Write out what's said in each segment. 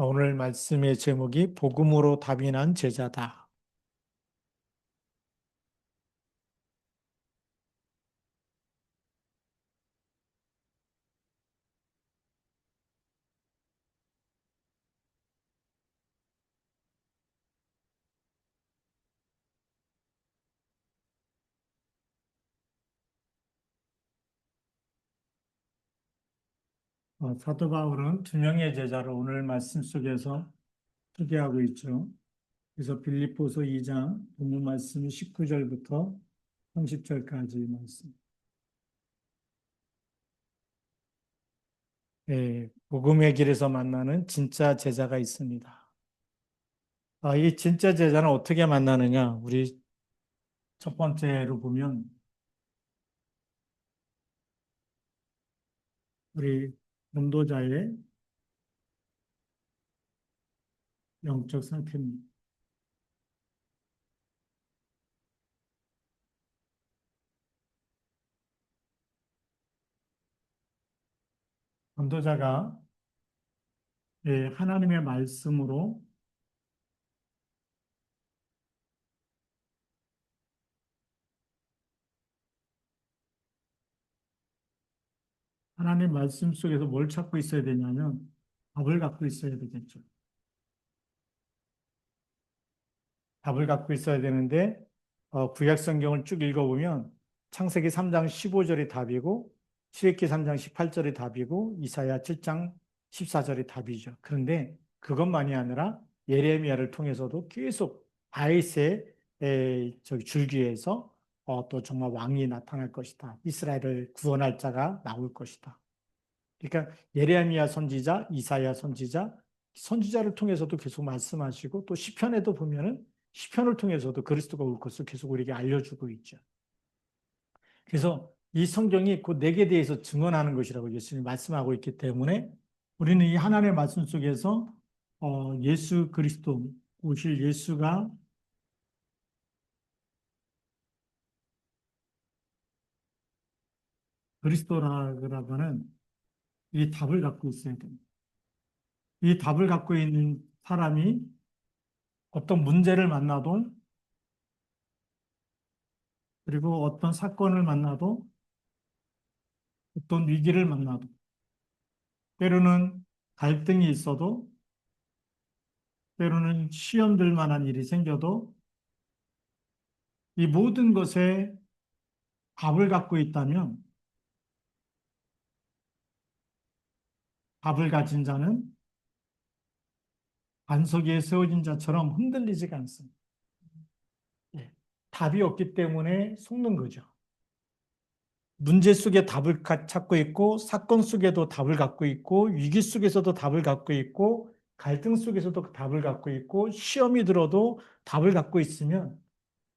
오늘 말씀의 제목이 복음으로 답이 난 제자다. 사도 바울은 두 명의 제자를 오늘 말씀 속에서 소개하고 있죠. 그래서 빌립보서 2장 본문 말씀 19절부터 30절까지 말씀. 복음의 길에서 만나는 진짜 제자가 있습니다. 이 진짜 제자는 어떻게 만나느냐? 우리 첫 번째로 보면 우리 전도자의 영적 상태입니다. 전도자가 하나님의 말씀으로 하나님 말씀 속에서 뭘 찾고 있어야 되냐면 답을 갖고 있어야 되겠죠. 답을 갖고 있어야 되는데 구약 성경을 쭉 읽어보면 창세기 3장 15절이 답이고 출애굽기 3장 18절이 답이고 이사야 7장 14절이 답이죠. 그런데 그것만이 아니라 예레미야를 통해서도 계속 다윗의 저기 줄기에서 또 정말 왕이 나타날 것이다. 이스라엘을 구원할 자가 나올 것이다. 그러니까 예레미야 선지자, 이사야 선지자, 선지자를 통해서도 계속 말씀하시고 또 시편에도 보면은 시편을 통해서도 그리스도가 올 것을 계속 우리에게 알려주고 있죠. 그래서 이 성경이 곧 내게 대해서 증언하는 것이라고 예수님이 말씀하고 있기 때문에 우리는 이 하나님의 말씀 속에서 예수 그리스도 오실 예수가 그리스도라고 하는 이 답을 갖고 있어야 됩니다. 이 답을 갖고 있는 사람이 어떤 문제를 만나도 그리고 어떤 사건을 만나도 어떤 위기를 만나도 때로는 갈등이 있어도 때로는 시험될 만한 일이 생겨도 이 모든 것에 답을 갖고 있다면 답을 가진 자는 반석 위에 세워진 자처럼 흔들리지가 않습니다. 예. 답이 없기 때문에 속는 거죠. 문제 속에 답을 찾고 있고 사건 속에도 답을 갖고 있고 위기 속에서도 답을 갖고 있고 갈등 속에서도 답을 갖고 있고 시험이 들어도 답을 갖고 있으면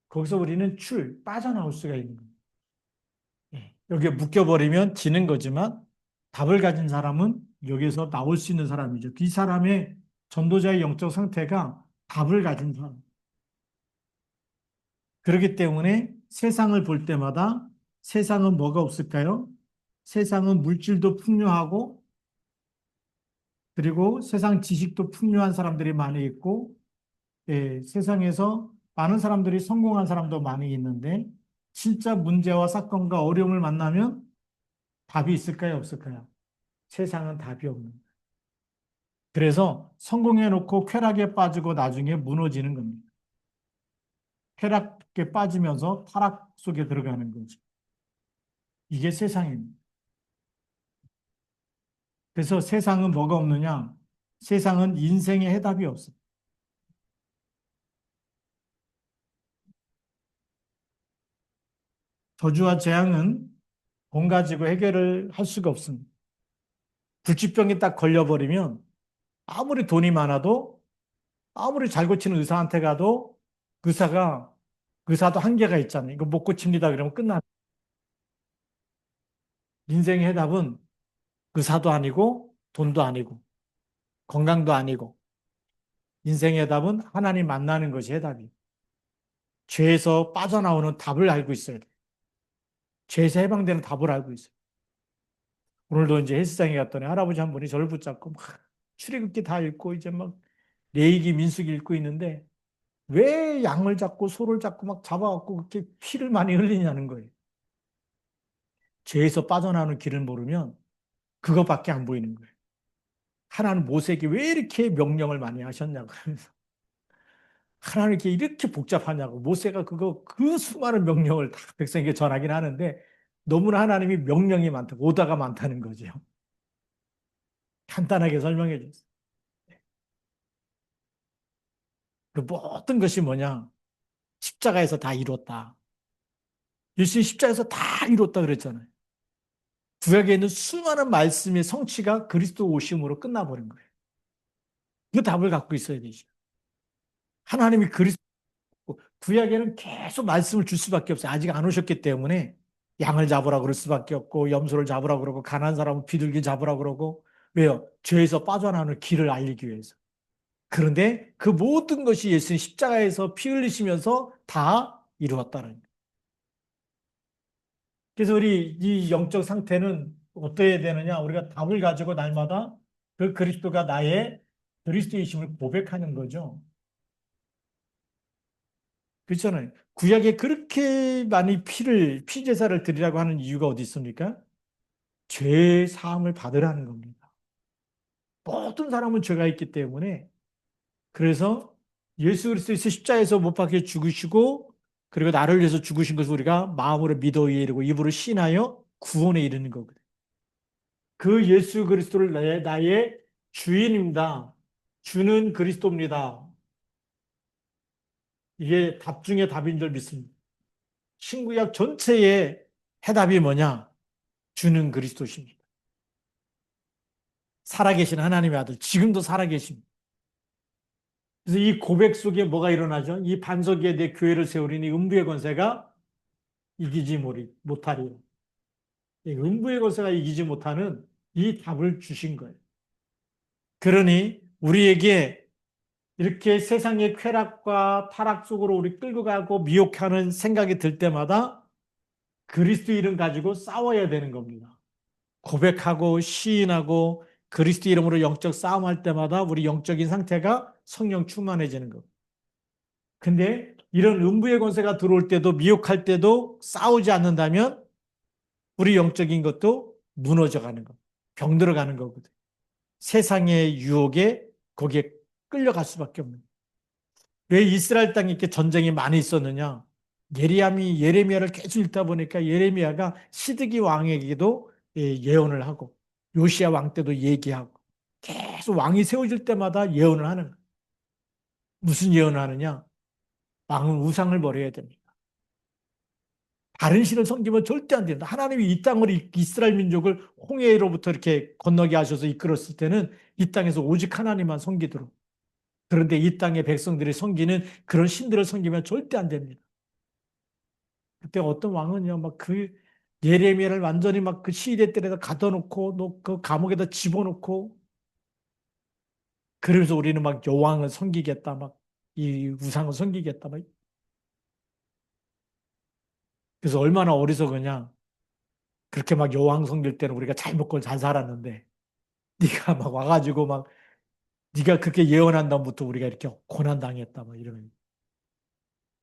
거기서 우리는 빠져나올 수가 있는 거예요. 예. 여기에 묶여버리면 지는 거지만 답을 가진 사람은 여기서 나올 수 있는 사람이죠. 이 사람의 전도자의 영적 상태가 답을 가진 사람. 그렇기 때문에 세상을 볼 때마다 세상은 뭐가 없을까요? 세상은 물질도 풍요하고 그리고 세상 지식도 풍요한 사람들이 많이 있고 세상에서 많은 사람들이 성공한 사람도 많이 있는데 진짜 문제와 사건과 어려움을 만나면 답이 있을까요? 없을까요? 세상은 답이 없는 거예요. 그래서 성공해 놓고 쾌락에 빠지고 나중에 무너지는 겁니다. 쾌락에 빠지면서 타락 속에 들어가는 거죠. 이게 세상입니다. 그래서 세상은 뭐가 없느냐? 세상은 인생의 해답이 없어요. 저주와 재앙은 돈 가지고 해결을 할 수가 없습니다. 불치병이 딱 걸려버리면 아무리 돈이 많아도 아무리 잘 고치는 의사한테 가도 의사가 의사도 한계가 있잖아요. 이거 못 고칩니다. 그러면 끝나. 인생의 해답은 의사도 아니고 돈도 아니고 건강도 아니고 인생의 해답은 하나님 만나는 것이 해답이에요. 죄에서 빠져나오는 답을 알고 있어야 돼요. 죄에서 해방되는 답을 알고 있어요. 오늘도 이제 헬스장에 갔더니 할아버지 한 분이 저를 붙잡고 막 출애굽기 다 읽고 이제 막 레위기 민수기 읽고 있는데 왜 양을 잡고 소를 잡고 막 잡아갖고 그렇게 피를 많이 흘리냐는 거예요. 죄에서 빠져나오는 길을 모르면 그것밖에 안 보이는 거예요. 하나님 모세에게 왜 이렇게 명령을 많이 하셨냐고. 그러면서 하나님께 이렇게 복잡하냐고. 모세가 그 수많은 명령을 다 백성에게 전하긴 하는데 너무나 하나님이 명령이 많다고, 오다가 많다는 거죠. 간단하게 설명해 줬어요. 그 모든 것이 뭐냐? 십자가에서 다 이뤘다. 예수님 십자가에서 다 이뤘다 그랬잖아요. 구약에 있는 수많은 말씀의 성취가 그리스도 오심으로 끝나버린 거예요. 그 답을 갖고 있어야 되죠. 하나님이 그리스도, 구약에는 계속 말씀을 줄 수밖에 없어요. 아직 안 오셨기 때문에 양을 잡으라 그럴 수밖에 없고, 염소를 잡으라 그러고, 가난한 사람은 비둘기 잡으라 그러고, 왜요? 죄에서 빠져나오는 길을 알리기 위해서. 그런데 그 모든 것이 예수님 십자가에서 피 흘리시면서 다 이루었다는 거예요. 그래서 우리 이 영적 상태는 어떠해야 되느냐? 우리가 답을 가지고 날마다 그 그리스도가 나의 그리스도이심을 고백하는 거죠. 그렇잖아요. 구약에 그렇게 많이 피제사를 드리라고 하는 이유가 어디 있습니까? 죄 사함을 받으라는 겁니다. 모든 사람은 죄가 있기 때문에 그래서 예수 그리스도께서 십자에서 못 박혀 죽으시고 그리고 나를 위해서 죽으신 것을 우리가 마음으로 믿어 이르고 입으로 신하여 구원에 이르는 거거든요. 그 예수 그리스도를 나의 주인입니다. 주는 그리스도입니다. 이게 답 중에 답인 줄 믿습니다. 신구약 전체의 해답이 뭐냐? 주는 그리스도십니다. 살아계신 하나님의 아들, 지금도 살아계십니다. 그래서 이 고백 속에 뭐가 일어나죠? 이 반석 위에 내 교회를 세우리니 음부의 권세가 이기지 못하리요. 이 음부의 권세가 이기지 못하는 이 답을 주신 거예요. 그러니 우리에게 이렇게 세상의 쾌락과 타락 속으로 우리 끌고 가고 미혹하는 생각이 들 때마다 그리스도 이름 가지고 싸워야 되는 겁니다. 고백하고 시인하고 그리스도 이름으로 영적 싸움할 때마다 우리 영적인 상태가 성령 충만해지는 것. 근데 이런 음부의 권세가 들어올 때도 미혹할 때도 싸우지 않는다면 우리 영적인 것도 무너져 가는 것. 병들어 가는 거거든. 세상의 유혹에 거기에 끌려갈 수밖에 없는. 왜 이스라엘 땅에 이렇게 전쟁이 많이 있었느냐? 예레미야를 계속 읽다 보니까 예레미야가 시드기 왕에게도 예언을 하고 요시야 왕 때도 얘기하고 계속 왕이 세워질 때마다 예언을 하는 거예요. 무슨 예언을 하느냐? 왕은 우상을 버려야 됩니다. 다른 신을 섬기면 절대 안 된다. 하나님이 이 땅을 이스라엘 민족을 홍해로부터 이렇게 건너게 하셔서 이끌었을 때는 이 땅에서 오직 하나님만 섬기도록. 그런데 이 땅의 백성들이 섬기는 그런 신들을 섬기면 절대 안 됩니다. 그때 어떤 왕은요, 막 그 예레미야를 완전히 막 그 시대들에다 가둬놓고, 그 감옥에다 집어넣고, 그러면서 우리는 막 여왕을 섬기겠다, 막 이 우상을 섬기겠다, 막. 그래서 얼마나 어리석으냐. 그렇게 막 여왕 섬길 때는 우리가 잘 먹고 잘 살았는데, 네가 막 와가지고 막 네가 그렇게 예언한 다음부터 우리가 이렇게 고난 당했다, 막 이러면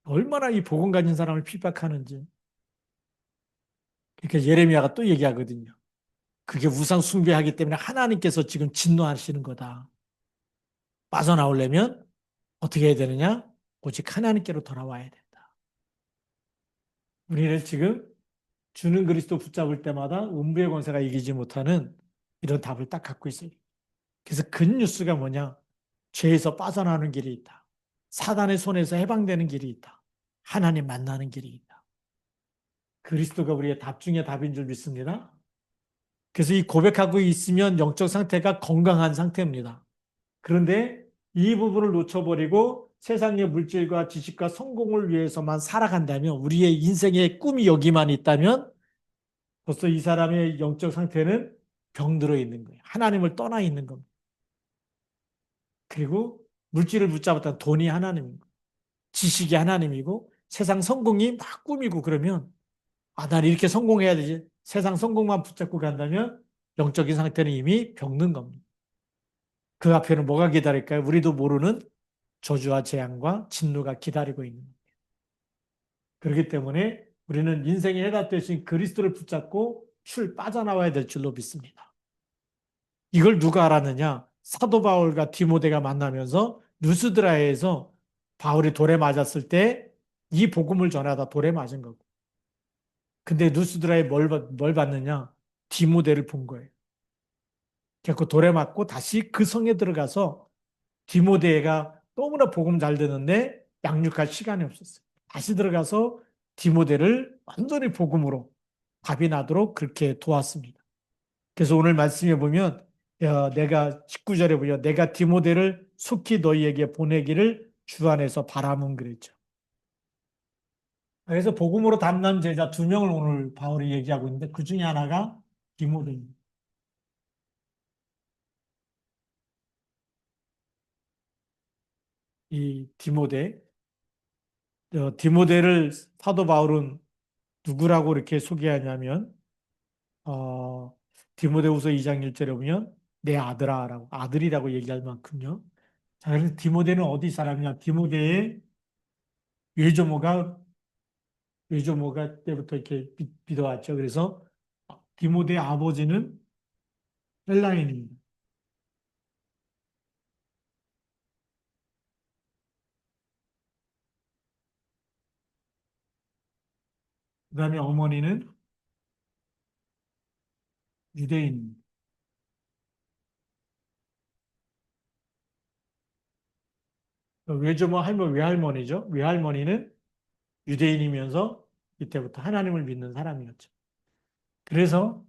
얼마나 이 복음 가진 사람을 핍박하는지. 그러니까 예레미야가 또 얘기하거든요. 그게 우상 숭배하기 때문에 하나님께서 지금 진노하시는 거다. 빠져나오려면 어떻게 해야 되느냐? 오직 하나님께로 돌아와야 된다. 우리는 지금 주는 그리스도 붙잡을 때마다 음부의 권세가 이기지 못하는 이런 답을 딱 갖고 있어요. 그래서 굿뉴스가 뭐냐? 죄에서 빠져나오는 길이 있다. 사단의 손에서 해방되는 길이 있다. 하나님 만나는 길이 있다. 그리스도가 우리의 답 중에 답인 줄 믿습니다. 그래서 이 고백하고 있으면 영적 상태가 건강한 상태입니다. 그런데 이 부분을 놓쳐버리고 세상의 물질과 지식과 성공을 위해서만 살아간다면 우리의 인생의 꿈이 여기만 있다면 벌써 이 사람의 영적 상태는 병들어 있는 거예요. 하나님을 떠나 있는 겁니다. 그리고 물질을 붙잡았다 돈이 하나님이고 지식이 하나님이고 세상 성공이 막 꿈이고 그러면 난 이렇게 성공해야 되지. 세상 성공만 붙잡고 간다면 영적인 상태는 이미 병든 겁니다. 그 앞에는 뭐가 기다릴까요? 우리도 모르는 저주와 재앙과 진노가 기다리고 있는 거예요. 그렇기 때문에 우리는 인생의 해답 대신 그리스도를 붙잡고 출 빠져나와야 될 줄로 믿습니다. 이걸 누가 알았느냐? 사도 바울과 디모데가 만나면서 누스드라에서 바울이 돌에 맞았을 때 이 복음을 전하다 돌에 맞은 거고. 근데 누스드라에 뭘 받느냐? 디모데를 본 거예요. 그래서 돌에 맞고 다시 그 성에 들어가서 디모데가 너무나 복음 잘 듣는데 양육할 시간이 없었어요. 다시 들어가서 디모데를 완전히 복음으로 답이 나도록 그렇게 도왔습니다. 그래서 오늘 말씀해 보면 내가 19절에 보면 내가 디모데를 속히 너희에게 보내기를 주 안에서 바람은 그랬죠. 그래서 복음으로 담난 제자 두 명을 오늘 바울이 얘기하고 있는데 그 중에 하나가 디모데입니다. 이 디모데를 사도 바울은 누구라고 이렇게 소개하냐면 어, 디모데후서 2장 1절에 보면 내 아들아라고 아들이라고 얘기할 만큼요. 자, 그래서 디모데는 어디 사람이냐? 디모데의 외조모가 외조모가 때부터 이렇게 믿어왔죠. 그래서 디모데의 아버지는 헬라인입니다. 그다음에 어머니는 유대인입니다. 외조모 외할머니죠. 외할머니는 유대인이면서 이때부터 하나님을 믿는 사람이었죠. 그래서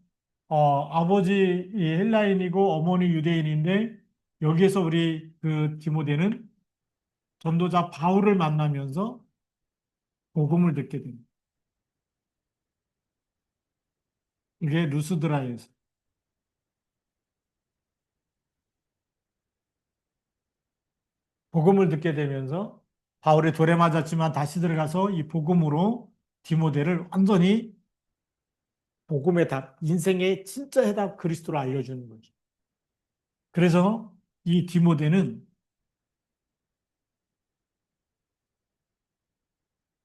아버지 헬라인이고 어머니 유대인인데 여기에서 우리 그 디모데는 전도자 바울을 만나면서 복음을 듣게 됩니다. 이게 루스드라에서 복음을 듣게 되면서 바울이 돌에 맞았지만 다시 들어가서 이 복음으로 디모데를 완전히 복음의 답, 인생의 진짜 해답 그리스도로 알려주는 거죠. 그래서 이 디모데는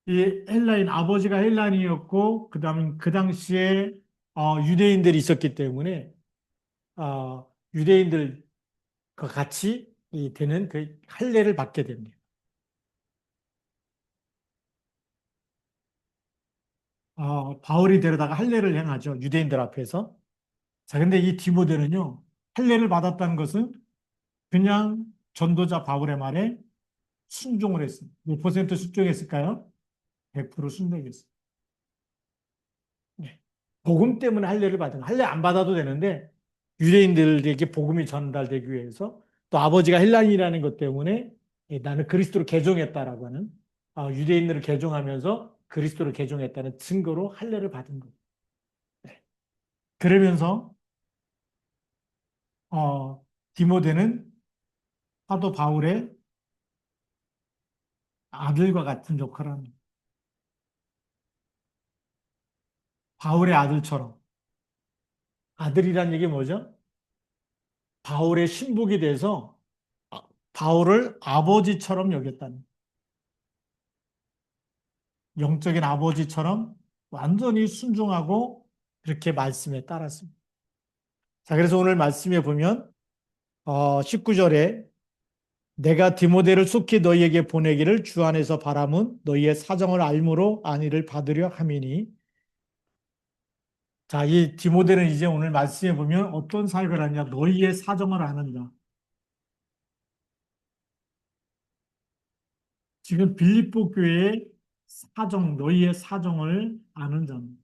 이 헬라인 아버지가 헬라인이었고 그다음 그 당시에 유대인들이 있었기 때문에 유대인들과 같이 되는 그 할례를 받게 됩니다. 바울이 데려다가 할례를 행하죠. 유대인들 앞에서. 자, 근데 이 디모데는요, 할례를 받았다는 것은 그냥 전도자 바울의 말에 순종을 했습니다. 몇 퍼센트 순종했을까요? 100% 순종했어요. 네. 복음 때문에 할례를 받은 거예요. 할례 안 받아도 되는데 유대인들에게 복음이 전달되기 위해서 또 아버지가 헬라인이라는 것 때문에 나는 그리스도를 개종했다라고 하는 유대인들을 개종하면서 그리스도를 개종했다는 증거로 할례를 받은 거예요. 네. 그러면서 디모데는 사도 바울의 아들과 같은 역할을 합니다. 바울의 아들처럼. 아들이란 얘기 뭐죠? 바울의 신복이 돼서 아, 바울을 아버지처럼 여겼다는, 영적인 아버지처럼 완전히 순종하고 그렇게 말씀에 따랐습니다. 자, 그래서 오늘 말씀에 보면 19절에 내가 디모데를 속히 너희에게 보내기를 주 안에서 바람은 너희의 사정을 알므로 안위를 받으려 함이니. 자, 이 디모데는 이제 오늘 말씀해 보면 어떤 사역을 하냐? 너희의 사정을 아는 자. 지금 빌립보 교회의 사정, 너희의 사정을 아는 자입니다.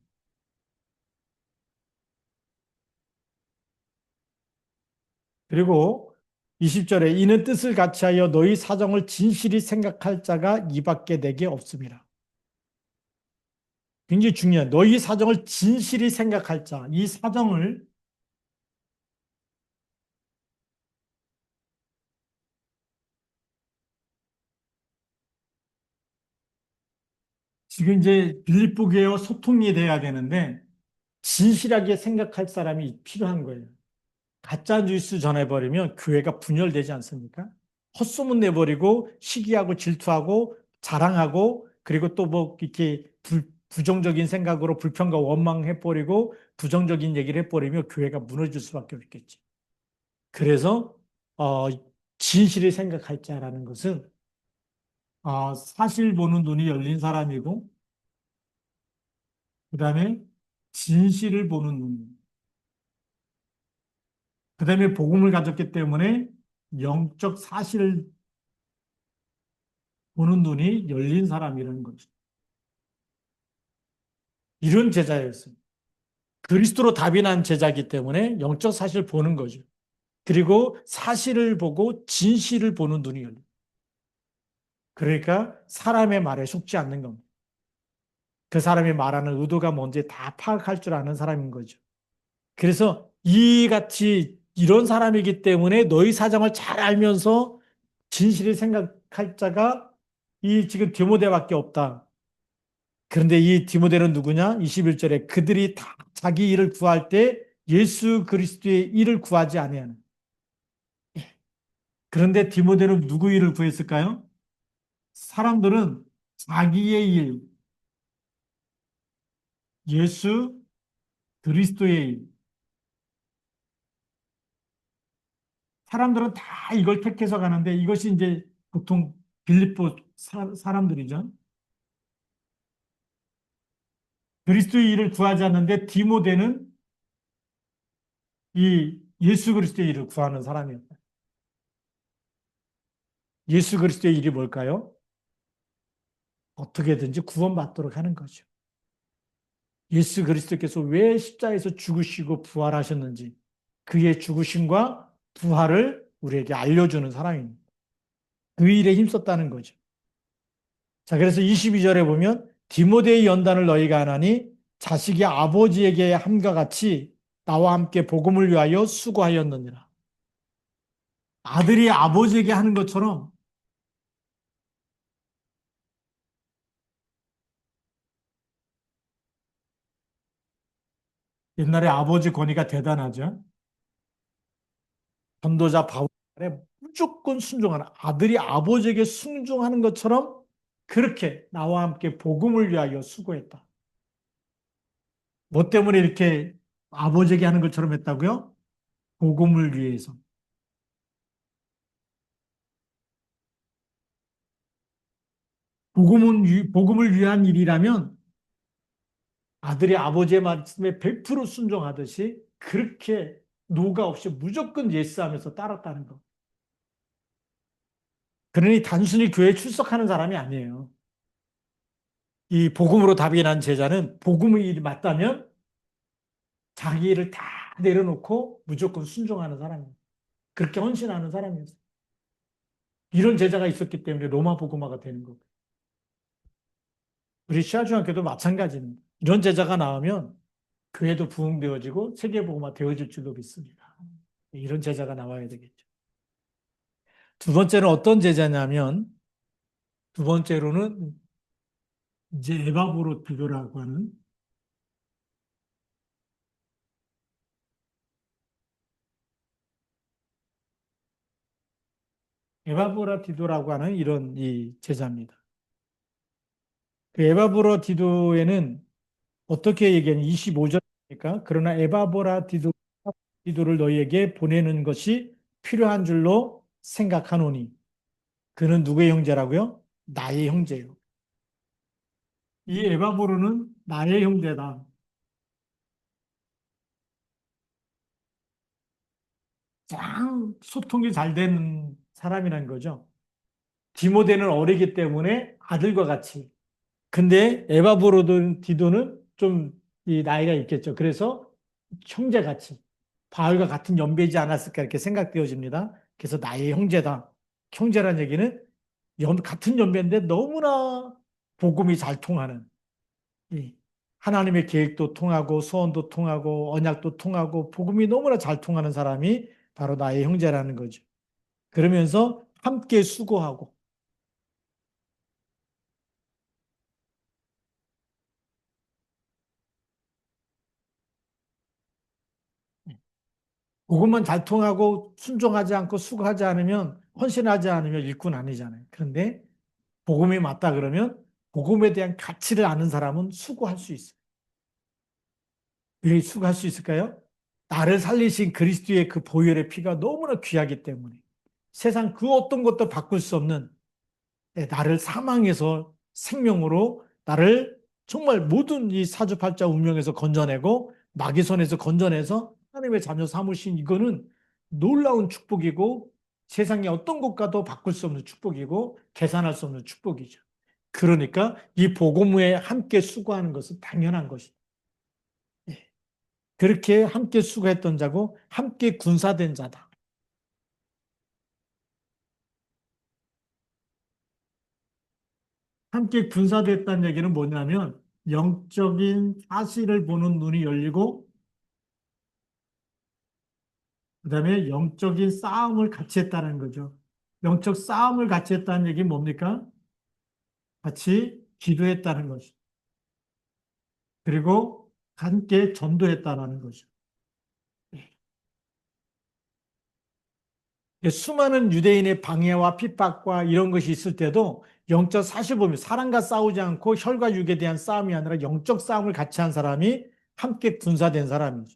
그리고 20절에 이는 뜻을 같이하여 너희 사정을 진실히 생각할 자가 이밖에 내게 없습니다. 굉장히 중요한 너희 사정을 진실히 생각할 자, 이 사정을 지금 이제 빌립보 교회와 소통이 돼야 되는데 진실하게 생각할 사람이 필요한 거예요. 가짜 뉴스 전해버리면 교회가 분열되지 않습니까? 헛소문 내버리고 시기하고 질투하고 자랑하고 그리고 또 뭐 이렇게 부정적인 생각으로 불평과 원망해버리고 부정적인 얘기를 해버리면 교회가 무너질 수밖에 없겠지. 그래서 진실을 생각할 자라는 것은 사실 보는 눈이 열린 사람이고 그다음에 진실을 보는 눈, 그다음에 복음을 가졌기 때문에 영적 사실을 보는 눈이 열린 사람이라는 거죠. 이런 제자였어요. 그리스도로 답이 난 제자이기 때문에 영적 사실을 보는 거죠. 그리고 사실을 보고 진실을 보는 눈이 열려요. 그러니까 사람의 말에 속지 않는 겁니다. 그 사람이 말하는 의도가 뭔지 다 파악할 줄 아는 사람인 거죠. 그래서 이같이 이런 사람이기 때문에 너희 사정을 잘 알면서 진실을 생각할 자가 이 지금 디모데밖에 없다. 그런데 이 디모데는 누구냐? 21절에 그들이 다 자기 일을 구할 때 예수 그리스도의 일을 구하지 아니하는. 그런데 디모데는 누구 일을 구했을까요? 사람들은 자기의 일, 예수 그리스도의 일. 사람들은 다 이걸 택해서 가는데 이것이 이제 보통 빌립보 사람들이죠. 그리스도의 일을 구하지 않는데 디모데는 이 예수 그리스도의 일을 구하는 사람이었다. 예수 그리스도의 일이 뭘까요? 어떻게든지 구원받도록 하는 거죠. 예수 그리스도께서 왜 십자가에서 죽으시고 부활하셨는지 그의 죽으심과 부활을 우리에게 알려주는 사람입니다. 그 일에 힘썼다는 거죠. 자, 그래서 22절에 보면 디모데의 연단을 너희가 안 하니 자식이 아버지에게 함과 같이 나와 함께 복음을 위하여 수고하였느니라. 아들이 아버지에게 하는 것처럼 옛날에 아버지 권위가 대단하죠. 전도자 바울에 무조건 순종하는 아들이 아버지에게 순종하는 것처럼 그렇게 나와 함께 복음을 위하여 수고했다. 뭐 때문에 이렇게 아버지에게 하는 것처럼 했다고요? 복음을 위해서. 복음을 위한 일이라면 아들이 아버지의 말씀에 100% 순종하듯이 그렇게 노가 없이 무조건 예스하면서 따랐다는 거. 그러니 단순히 교회에 출석하는 사람이 아니에요. 이 복음으로 답이 난 제자는 복음의 일이 맞다면 자기 일을 다 내려놓고 무조건 순종하는 사람이에요. 그렇게 헌신하는 사람이었어요. 이런 제자가 있었기 때문에 로마 복음화가 되는 거고. 우리 시아중학교도 마찬가지입니다. 이런 제자가 나오면 교회도 부흥되어지고 세계 복음화 되어질 줄로 믿습니다. 이런 제자가 나와야 되겠죠. 두 번째는 어떤 제자냐면 두 번째로는 이제 에바브로디도라고 하는 에바브라디도라고 하는 이런 이 제자입니다. 그 에바브라디도에는 어떻게 얘기하냐 25절이니까 그러나 디도를 너희에게 보내는 것이 필요한 줄로 생각하노니 그는 누구의 형제라고요? 나의 형제요. 이 에바브로는 나의 형제다. 가장 소통이 잘 되는 사람이라는 거죠. 디모데는 어리기 때문에 아들과 같이. 근데 디도는 좀 이 나이가 있겠죠. 그래서 형제같이 바울과 같은 연배이지 않았을까 이렇게 생각되어집니다. 그래서 나의 형제다. 형제란 얘기는 같은 연배인데 너무나 복음이 잘 통하는 이 하나님의 계획도 통하고 소원도 통하고 언약도 통하고 복음이 너무나 잘 통하는 사람이 바로 나의 형제라는 거죠. 그러면서 함께 수고하고 그것만 잘 통하고 순종하지 않고 수고하지 않으면 헌신하지 않으면 일꾼 아니잖아요. 그런데 복음이 맞다 그러면 복음에 대한 가치를 아는 사람은 수고할 수 있어요. 왜 수고할 수 있을까요? 나를 살리신 그리스도의 그 보혈의 피가 너무나 귀하기 때문에 세상 그 어떤 것도 바꿀 수 없는 나를 사망에서 생명으로 나를 정말 모든 이 사주팔자 운명에서 건져내고 마귀 손에서 건져내서 하나님의 자녀 삼으신 이거는 놀라운 축복이고 세상의 어떤 것과도 바꿀 수 없는 축복이고 계산할 수 없는 축복이죠. 그러니까 이 복음에 함께 수고하는 것은 당연한 것이다. 예. 그렇게 함께 수고했던 자고 함께 군사된 자다. 함께 군사됐다는 얘기는 뭐냐면 영적인 사실을 보는 눈이 열리고 그다음에 영적인 싸움을 같이 했다는 거죠. 영적 싸움을 같이 했다는 얘기는 뭡니까? 같이 기도했다는 것이죠. 그리고 함께 전도했다는 거죠. 수많은 유대인의 방해와 핍박과 이런 것이 있을 때도 영적 사실 보면 사람과 싸우지 않고 혈과 육에 대한 싸움이 아니라 영적 싸움을 같이 한 사람이 함께 군사된 사람이죠.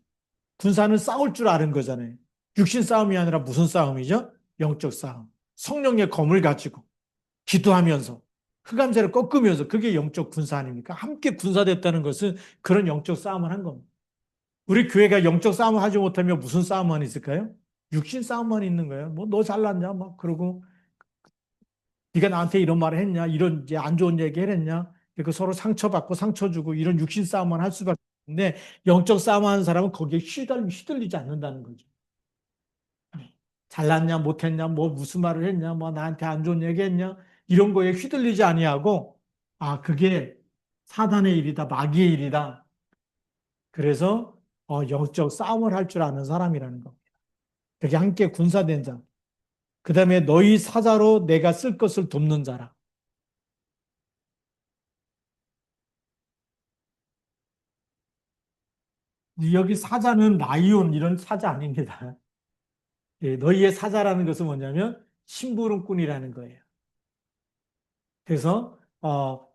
군사는 싸울 줄 아는 거잖아요. 육신 싸움이 아니라 무슨 싸움이죠? 영적 싸움. 성령의 검을 가지고 기도하면서 흑암세를 꺾으면서 그게 영적 군사 아닙니까? 함께 군사됐다는 것은 그런 영적 싸움을 한 겁니다. 우리 교회가 영적 싸움을 하지 못하면 무슨 싸움만 있을까요? 육신 싸움만 있는 거예요. 뭐 너 잘났냐? 막 그러고 네가 나한테 이런 말을 했냐? 이런 이제 안 좋은 얘기 했냐? 그 서로 상처받고 상처 주고 이런 육신 싸움만 할 수밖에 없는데 영적 싸움하는 사람은 거기에 휘둘리지 않는다는 거죠. 잘났냐, 못했냐, 뭐 무슨 말을 했냐, 뭐 나한테 안 좋은 얘기 했냐, 이런 거에 휘둘리지 아니하고, 아, 그게 사단의 일이다, 마귀의 일이다. 그래서 영적 싸움을 할 줄 아는 사람이라는 겁니다. 그게 함께 군사된 자. 그 다음에 너희 사자로 내가 쓸 것을 돕는 자라. 여기 사자는 라이온 이런 사자 아닙니다. 예, 너희의 사자라는 것은 뭐냐면 심부름꾼이라는 거예요. 그래서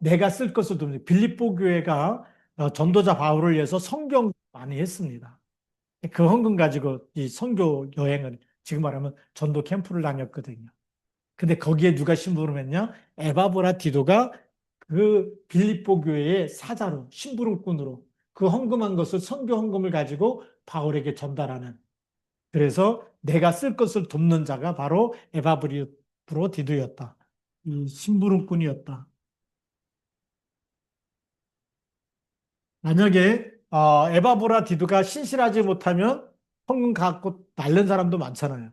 내가 쓸 것을 돕는 빌립보 교회가 전도자 바울을 위해서 성경 많이 했습니다. 그 헌금 가지고 이 선교 여행을 지금 말하면 전도 캠프를 다녔거든요. 근데 거기에 누가 심부름했냐? 에바브라 디도가 그 빌립보 교회의 사자로 심부름꾼으로 그 헌금한 것을 선교 헌금을 가지고 바울에게 전달하는 그래서 내가 쓸 것을 돕는 자가 바로 에바브로 디도였다. 이 심부름꾼이었다. 만약에 에바브라 디도가 신실하지 못하면 헌금 갖고 날른 사람도 많잖아요.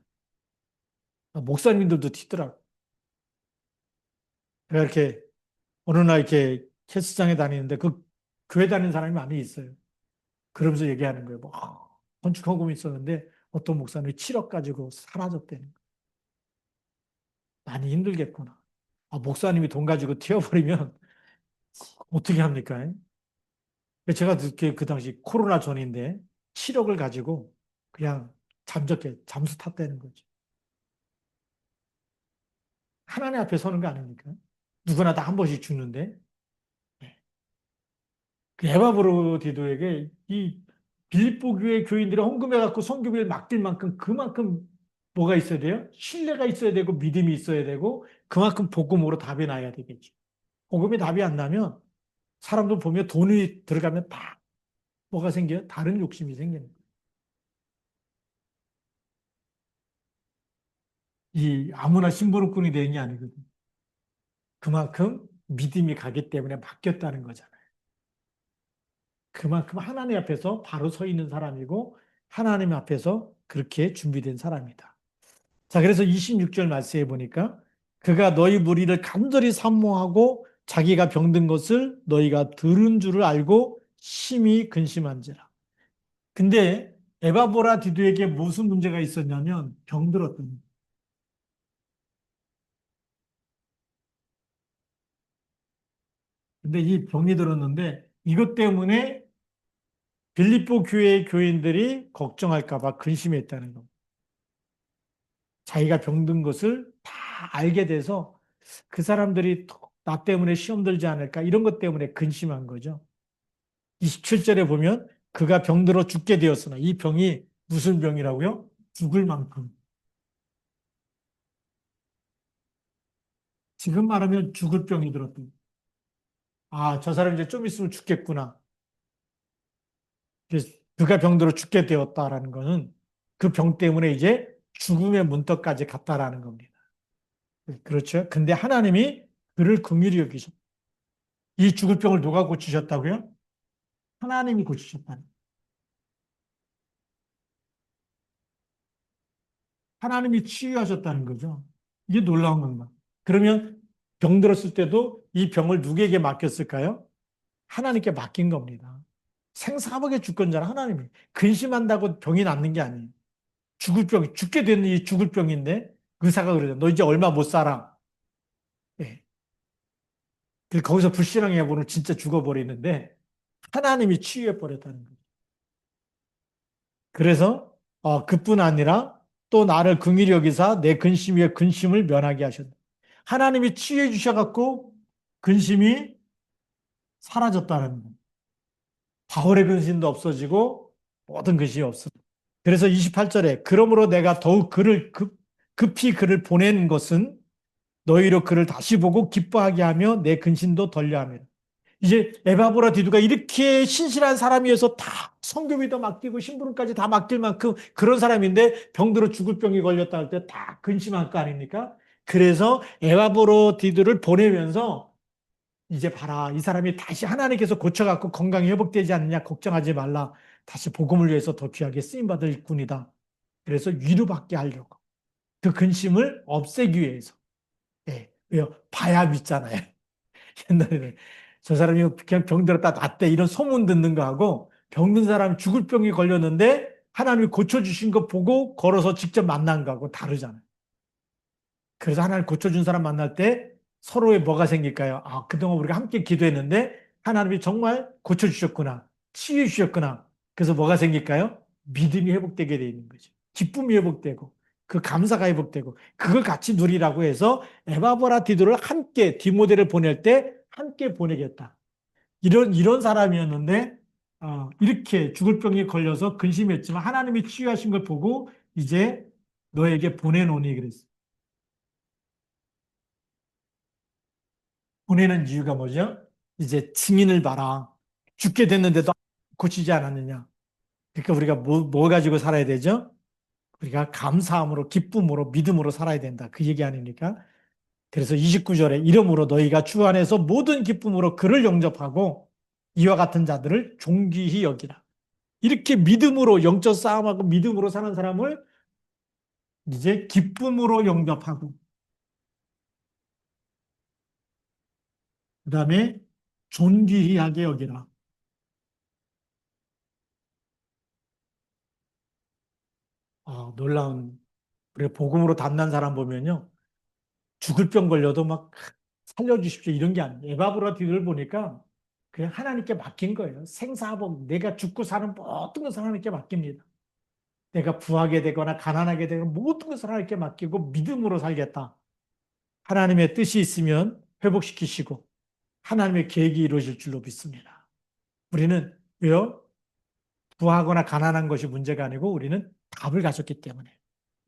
목사님들도 튀더라고. 그러니까 이렇게 어느 날 이렇게 헬스장에 다니는데 그 교회 다니는 사람이 많이 있어요. 그러면서 얘기하는 거예요. 뭐 건축 헌금이 있었는데 어떤 목사님이 7억 가지고 사라졌다는 거예요. 많이 힘들겠구나. 목사님이 돈 가지고 튀어버리면 어떻게 합니까? 제가 듣기에 그 당시 코로나 전인데 7억을 가지고 그냥 잠적해 잠수 탔다는 거죠. 하나님 앞에 서는 거 아닙니까? 누구나 다 한 번씩 죽는데 그 에바브로디도에게 이 빌립보 교회 교인들이 헌금해 갖고 선교비를 맡길 만큼 그만큼 뭐가 있어야 돼요? 신뢰가 있어야 되고 믿음이 있어야 되고 그만큼 복음으로 답이 나야 되겠지. 복음이 답이 안 나면 사람들 보면 돈이 들어가면 다 뭐가 생겨요? 다른 욕심이 생기는 거예요. 이 아무나 심부름꾼이 되는 게 아니거든. 그만큼 믿음이 가기 때문에 맡겼다는 거잖아요. 그만큼 하나님 앞에서 바로 서 있는 사람이고 하나님 앞에서 그렇게 준비된 사람이다. 자, 그래서 26절 말씀해 보니까 그가 너희 무리를 간절히 산모하고 자기가 병든 것을 너희가 들은 줄을 알고 심히 근심한지라. 근데 에바보라 디도에게 무슨 문제가 있었냐면 병들었던 거예요. 근데 이 병이 들었는데 이것 때문에 빌립보 교회의 교인들이 걱정할까 봐 근심했다는 겁니다. 자기가 병든 것을 다 알게 돼서 그 사람들이 나 때문에 시험 들지 않을까 이런 것 때문에 근심한 거죠. 27절에 보면 그가 병들어 죽게 되었으나 이 병이 무슨 병이라고요? 죽을 만큼. 지금 말하면 죽을 병이 들었던. 아, 저 사람 이제 좀 있으면 죽겠구나. 그래서 그가 병들어 죽게 되었다라는 것은 그 병 때문에 이제 죽음의 문턱까지 갔다라는 겁니다. 그렇죠? 근데 하나님이 그를 긍휼히 여기셨. 이 죽을 병을 누가 고치셨다고요? 하나님이 고치셨다는. 하나님이 치유하셨다는 거죠. 이게 놀라운 겁니다. 그러면 병들었을 때도 이 병을 누구에게 맡겼을까요? 하나님께 맡긴 겁니다. 생사하게 주권자는 하나님이. 근심한다고 병이 낫는 게 아니에요. 죽을 병, 죽게 되는 이 죽을 병인데 의사가 그러죠. 너 이제 얼마 못 살아. 예. 그래서 거기서 불신앙해 보면 진짜 죽어버리는데 하나님이 치유해 버렸다는 거예요. 그래서 그뿐 아니라 또 나를 긍휼히 여기사 내 근심 위에 근심을 면하게 하셨다. 하나님이 치유해 주셔갖고 근심이 사라졌다는 거예요. 바울의 근심도 없어지고 모든 근심이 없어. 그래서 28절에 그러므로 내가 더욱 급히 그를 보낸 것은 너희로 그를 다시 보고 기뻐하게 하며 내 근심도 덜려 함이라. 이제 에바브라디두가 이렇게 신실한 사람이어서 다 성교비도 맡기고 심부름까지 다 맡길 만큼 그런 사람인데 병들어 죽을 병이 걸렸다 할 때 다 근심할 거 아닙니까? 그래서 에바브라디두를 보내면서 이제 봐라 이 사람이 다시 하나님께서 고쳐갖고 건강이 회복되지 않느냐 걱정하지 말라. 다시 복음을 위해서 더 귀하게 쓰임받을 일꾼이다. 그래서 위로받게 하려고 그 근심을 없애기 위해서. 예, 왜요? 봐야 믿잖아요. 옛날에는 저 사람이 그냥 병들었다 낫대 이런 소문 듣는 거하고 병든 사람 죽을 병이 걸렸는데 하나님이 고쳐주신 거 보고 걸어서 직접 만난 거하고 다르잖아요. 그래서 하나님 고쳐준 사람 만날 때 서로의 뭐가 생길까요? 아, 그동안 우리가 함께 기도했는데 하나님이 정말 고쳐주셨구나. 치유해 주셨구나. 그래서 뭐가 생길까요? 믿음이 회복되게 돼 있는 거죠. 기쁨이 회복되고 그 감사가 회복되고 그걸 같이 누리라고 해서 에바브라 디도를 함께 디모데를 보낼 때 함께 보내겠다. 이런 사람이었는데 이렇게 죽을 병에 걸려서 근심했지만 하나님이 치유하신 걸 보고 이제 너에게 보내노니 그랬어요. 보내는 이유가 뭐죠? 이제 증인을 봐라. 죽게 됐는데도 고치지 않았느냐. 그러니까 우리가 뭐 가지고 살아야 되죠? 우리가 감사함으로, 기쁨으로, 믿음으로 살아야 된다. 그 얘기 아닙니까? 그래서 29절에 이러므로 너희가 주 안에서 모든 기쁨으로 그를 영접하고 이와 같은 자들을 존귀히 여기라. 이렇게 믿음으로 영적 싸움하고 믿음으로 사는 사람을 이제 기쁨으로 영접하고 그다음에 존귀히 하게 여기라. 놀라운 우리가 복음으로 담난 사람 보면요. 죽을 병 걸려도 막 살려주십시오 이런 게 아니에요. 에바브라디를 보니까 그냥 하나님께 맡긴 거예요. 생사복 내가 죽고 사는 모든 것을 하나님께 맡깁니다. 내가 부하게 되거나 가난하게 되거나 모든 것을 하나님께 맡기고 믿음으로 살겠다. 하나님의 뜻이 있으면 회복시키시고 하나님의 계획이 이루어질 줄로 믿습니다. 우리는 왜요? 부하거나 가난한 것이 문제가 아니고 우리는 답을 가졌기 때문에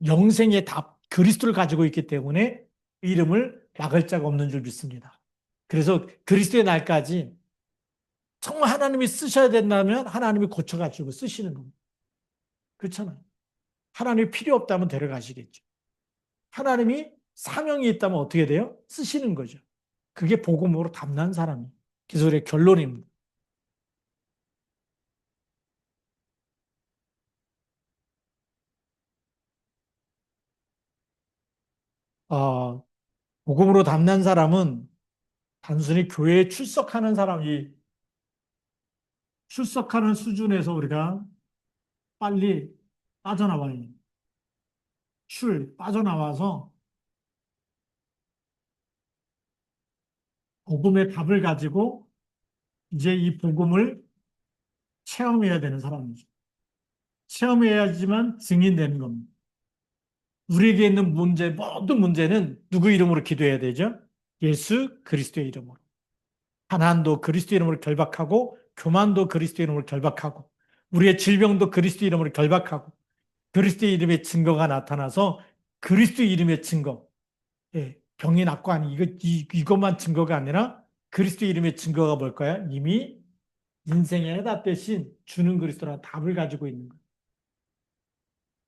영생의 답 그리스도를 가지고 있기 때문에 이름을 막을 자가 없는 줄 믿습니다. 그래서 그리스도의 날까지 정말 하나님이 쓰셔야 된다면 하나님이 고쳐가지고 쓰시는 겁니다. 그렇잖아요. 하나님이 필요 없다면 데려가시겠죠. 하나님이 사명이 있다면 어떻게 돼요? 쓰시는 거죠. 그게 복음으로 담난 사람이. 기술의 결론입니다. 어, 복음으로 담난 사람은 단순히 교회에 출석하는 사람이 출석하는 수준에서 우리가 빨리 빠져나와요. 빠져나와서 복음의 답을 가지고 이제 이 복음을 체험해야 되는 사람이죠. 체험해야지만 증인되는 겁니다. 우리에게 있는 문제, 모든 문제는 누구 이름으로 기도해야 되죠? 예수 그리스도의 이름으로. 가난도 그리스도 이름으로 결박하고, 교만도 그리스도 이름으로 결박하고, 우리의 질병도 그리스도 이름으로 결박하고, 그리스도 이름의 증거가 나타나서 그리스도 이름의 증거, 예, 병이 낫고 아니 이것만 증거가 아니라 그리스도 이름의 증거가 뭘까요? 이미 인생의 해답 대신 주는 그리스도라는 답을 가지고 있는 거예요.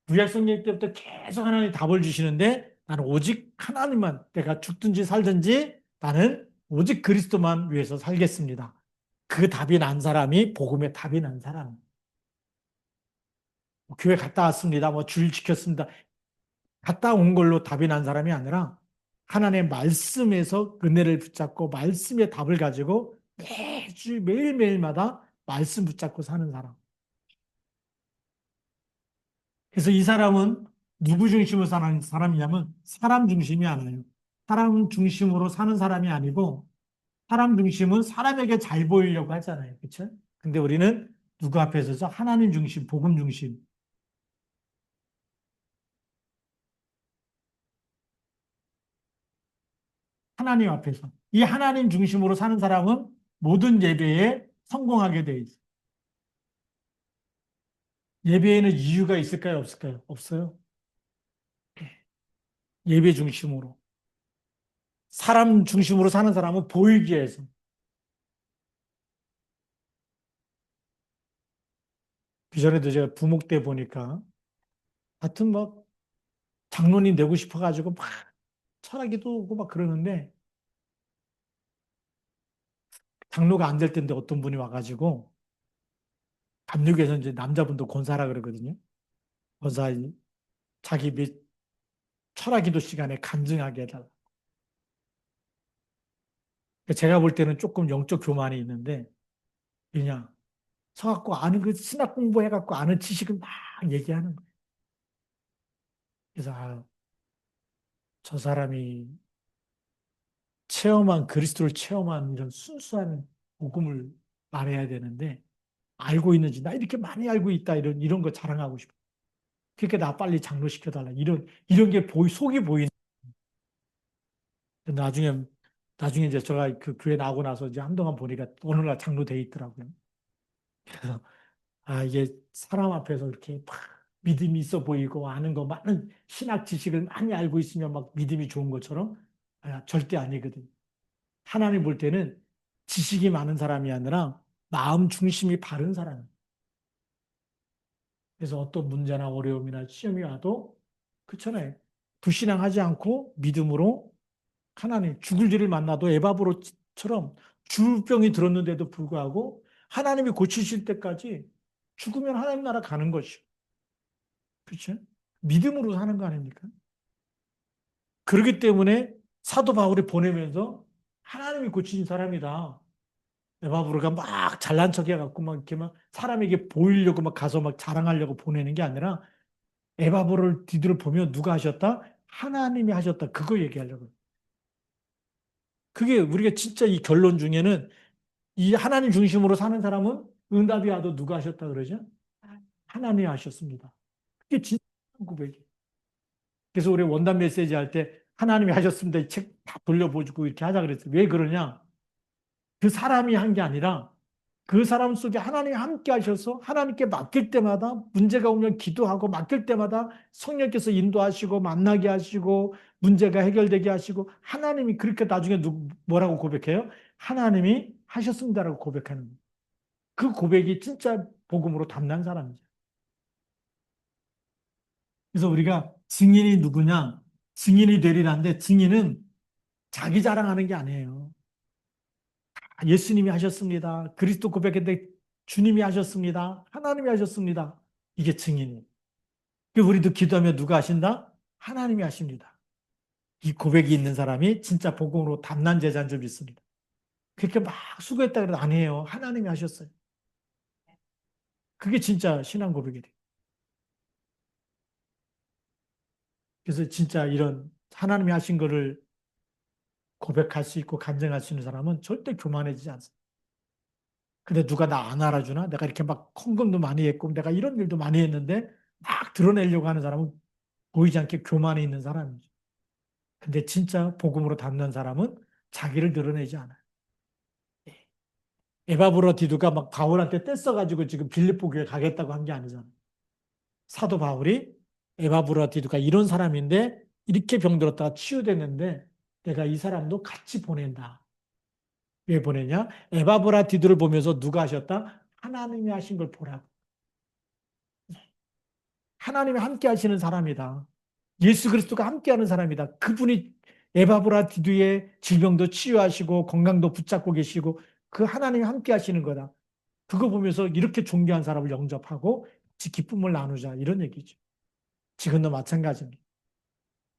구약성경 때부터 계속 하나님이 답을 주시는데 나는 오직 하나님만 내가 죽든지 살든지 나는 오직 그리스도만 위해서 살겠습니다. 그 답이 난 사람이 복음의 답이 난 사람. 뭐 교회 갔다 왔습니다. 뭐 주일 지켰습니다. 갔다 온 걸로 답이 난 사람이 아니라 하나님의 말씀에서 은혜를 붙잡고 말씀의 답을 가지고 매주 매일매일마다 말씀 붙잡고 사는 사람. 그래서 이 사람은 누구 중심으로 사는 사람이냐면 사람 중심이 아니에요. 사람 중심으로 사는 사람이 아니고 사람 중심은 사람에게 잘 보이려고 하잖아요. 그렇죠? 근데 우리는 누구 앞에 서서 하나님 중심, 복음 중심. 하나님 앞에서. 이 하나님 중심으로 사는 사람은 모든 예배에 성공하게 돼 있어요. 예배에는 이유가 있을까요? 없을까요? 없어요. 예배 중심으로. 사람 중심으로 사는 사람은 보이기 위해서. 그전에도 제가 부목 때 보니까 하여튼 막 장로님 되고 싶어가지고 막 철학기도 오고 막 그러는데 장로가 안 될 텐데 어떤 분이 와가지고 감리교에서 이제 남자분도 권사라 그러거든요. 권사 자기 철학기도 시간에 간증하게 해달라. 제가 볼 때는 조금 영적 교만이 있는데 그냥 서갖고 아는 그 신학 공부해갖고 아는 지식을 막 얘기하는 거예요. 그래서 저 사람이 체험한 그리스도를 체험한 이런 순수한 복음을 말해야 되는데 알고 있는지 나 이렇게 많이 알고 있다 이런 거 자랑하고 싶어. 그러니까 나 빨리 장로 시켜달라 이런 게 속이 보이는. 나중에 나중에 이제 제가 그 교회 나오고 나서 이제 한동안 보니까 어느 날 장로 돼 있더라고요. 그래서 이게 사람 앞에서 이렇게 막 믿음이 있어 보이고 아는 거 많은 신학 지식을 많이 알고 있으면 막 믿음이 좋은 것처럼 절대 아니거든. 하나님 볼 때는 지식이 많은 사람이 아니라 마음 중심이 바른 사람. 그래서 어떤 문제나 어려움이나 시험이 와도 그렇잖아요. 불신앙하지 않고 믿음으로 하나님 죽을 죄를 만나도 에바브로처럼 주병이 들었는데도 불구하고 하나님이 고치실 때까지 죽으면 하나님 나라 가는 것이요. 그렇죠? 믿음으로 사는 거 아닙니까? 그렇기 때문에 사도 바울이 보내면서 하나님이 고치신 사람이다. 에바브로가 막 잘난 척 해갖고 막 이렇게 막 사람에게 보이려고 막 가서 막 자랑하려고 보내는 게 아니라 에바브로를 뒤돌아 보면 누가 하셨다? 하나님이 하셨다. 그거 얘기하려고. 그게 우리가 진짜 이 결론 중에는 이 하나님 중심으로 사는 사람은 응답이 와도 누가 하셨다 그러죠? 하나님이 하셨습니다. 그게 진짜 고백이에요. 그래서 우리 원단 메시지 할 때 하나님이 하셨습니다. 이 책 다 돌려보고 이렇게 하자 그랬어요. 왜 그러냐? 그 사람이 한 게 아니라 그 사람 속에 하나님이 함께 하셔서 하나님께 맡길 때마다 문제가 오면 기도하고 맡길 때마다 성령께서 인도하시고 만나게 하시고 문제가 해결되게 하시고 하나님이 그렇게 나중에 뭐라고 고백해요? 하나님이 하셨습니다라고 고백하는 거예요. 그 고백이 진짜 복음으로 담난 사람이죠. 그래서 우리가 증인이 누구냐? 증인이 되리라는데 증인은 자기 자랑하는 게 아니에요. 예수님이 하셨습니다. 그리스도 고백했는데 주님이 하셨습니다. 하나님이 하셨습니다. 이게 증인이에요. 우리도 기도하면 누가 하신다? 하나님이 하십니다. 이 고백이 있는 사람이 진짜 복음으로 담난 제자인 줄 믿습니다. 그렇게 막 수고했다 그래도 아니에요. 하나님이 하셨어요. 그게 진짜 신앙 고백이 돼요. 그래서 진짜 이런 하나님이 하신 거를 고백할 수 있고 간증할 수 있는 사람은 절대 교만해지지 않습니다. 근데 누가 나 안 알아주나? 내가 이렇게 막 헌금도 많이 했고 내가 이런 일도 많이 했는데 막 드러내려고 하는 사람은 보이지 않게 교만이 있는 사람이죠. 근데 진짜 복음으로 닮는 사람은 자기를 드러내지 않아요. 에바브로디두가 막 바울한테 떼써가지고 지금 빌립보 교회 가겠다고 한 게 아니잖아요. 사도 바울이 에바브로디두가 이런 사람인데 이렇게 병들었다가 치유됐는데 내가 이 사람도 같이 보낸다. 왜 보내냐? 에바브라디두를 보면서 누가 하셨다? 하나님이 하신 걸 보라고. 하나님이 함께 하시는 사람이다. 예수 그리스도가 함께하는 사람이다. 그분이 에바브라디두의 질병도 치유하시고 건강도 붙잡고 계시고 그 하나님이 함께 하시는 거다. 그거 보면서 이렇게 존귀한 사람을 영접하고 같이 기쁨을 나누자 이런 얘기죠. 지금도 마찬가지입니다.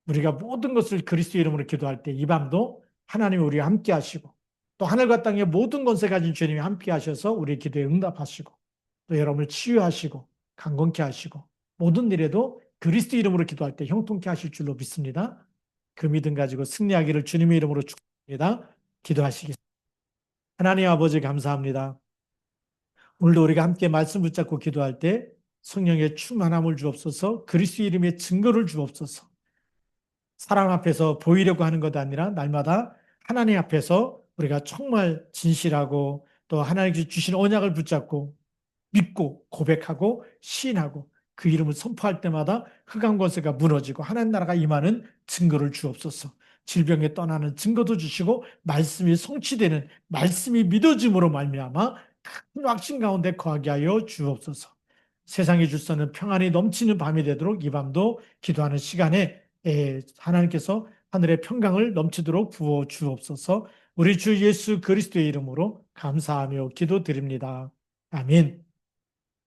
우리가 모든 것을 그리스도 이름으로 기도할 때 이 밤도 하나님이 우리와 함께 하시고 또 하늘과 땅의 모든 권세 가진 주님이 함께 하셔서 우리의 기도에 응답하시고 또 여러분을 치유하시고 강건케 하시고 모든 일에도 그리스도 이름으로 기도할 때 형통케 하실 줄로 믿습니다. 그 믿음 가지고 승리하기를 주님의 이름으로 축복합니다. 기도하시겠습니다. 하나님 아버지 감사합니다. 오늘도 우리가 함께 말씀 붙잡고 기도할 때 성령의 충만함을 주옵소서, 그리스도 이름의 증거를 주옵소서. 사람 앞에서 보이려고 하는 것 아니라 날마다 하나님 앞에서 우리가 정말 진실하고 또 하나님께서 주신 언약을 붙잡고 믿고 고백하고 시인하고 그 이름을 선포할 때마다 흑암 권세가 무너지고 하나님 나라가 임하는 증거를 주옵소서. 질병에 떠나는 증거도 주시고 말씀이 성취되는 말씀이 믿어짐으로 말미암아 큰 확신 가운데 거하게 하여 주옵소서. 세상에 줄 수 없는 평안이 넘치는 밤이 되도록 이 밤도 기도하는 시간에 하나님께서 하늘의 평강을 넘치도록 부어 주옵소서. 우리 주 예수 그리스도의 이름으로 감사하며 기도드립니다. 아멘.